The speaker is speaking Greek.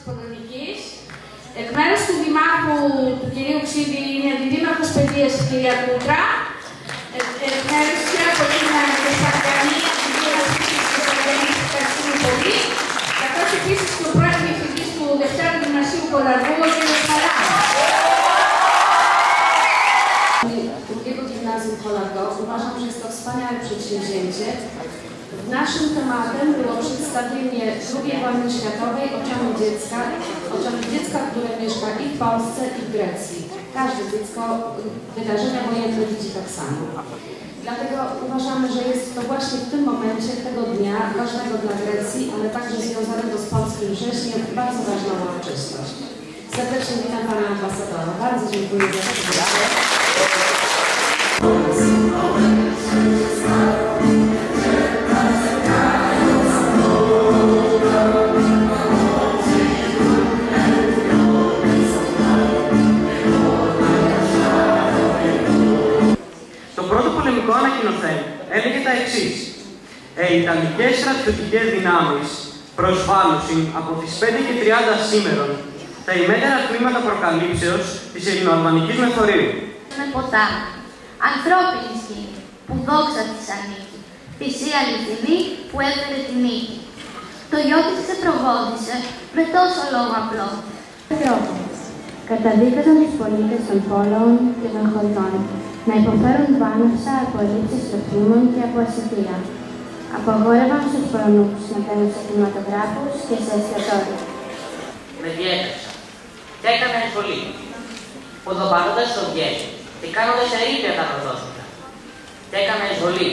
Πολωνικής. Εκ μέρους του Δημάρχου του κυρίου Ξίδη είναι αντιδήμαρχος παιδείας η κυρία Κούτρα. Εκ μέρους της κυρία Πολίνα Κεσσαριανή, αντιδήμαρχος της Κεσσαριανής, ευχαριστούμε πολύ. Καθώς επίσης και ο πρώην διευθυντής του Δευτέρου Γυμνασίου Κολαργού, ο κύριος Μαλάου. Drugiego Gimnazjum Kolargo uważam, że jest to wspaniałe przedsięwzięcie. Naszym tematem było przedstawienie II wojny światowej oczami dziecka, które mieszka i w Polsce, i w Grecji. Każde dziecko wydarzenia wojenne widzi tak samo. Dlatego uważamy, że jest to właśnie w tym momencie, tego dnia, ważnego dla Grecji, ale także związanego z polskim wrześniem, bardzo ważna uroczystość. Serdecznie witam Pana Ambasadora. Bardzo dziękuję za przybycie. Το πρώτο πολεμικό ανακοινωθέν έλεγε τα εξής. Οι Ιταλικές στρατιωτικές δυνάμεις προσβάλλουσιν από τις 5:30 σήμερον τα ημέτερα τμήματα προκαλύψεως της ελληνοαλβανικής μεθορίου. Με ποτάμι, ανθρώπινη σκηνή, που δόξα της ανήκει, θυσία αληθινή που έφερε τη νίκη. Το γιο της ξεπροβόδισε με τόσο λόγο απλό. Καταδίκαζαν τους πολίτες των πόλεων και των χωρικών να υποφέρουν βάναυσα από ελλείψεις τροφίμων και από ασυντία. Απαγόρευαν στους Πολωνούς να μπαίνουν σε κινηματογράφους και σε εστιατόρια. Με διέταξα και έκανα εισβολή, ποδοπατώντας στο βιέσιο και κάνοντας ερήπια τα προδόσματα. Και έκανα εισβολή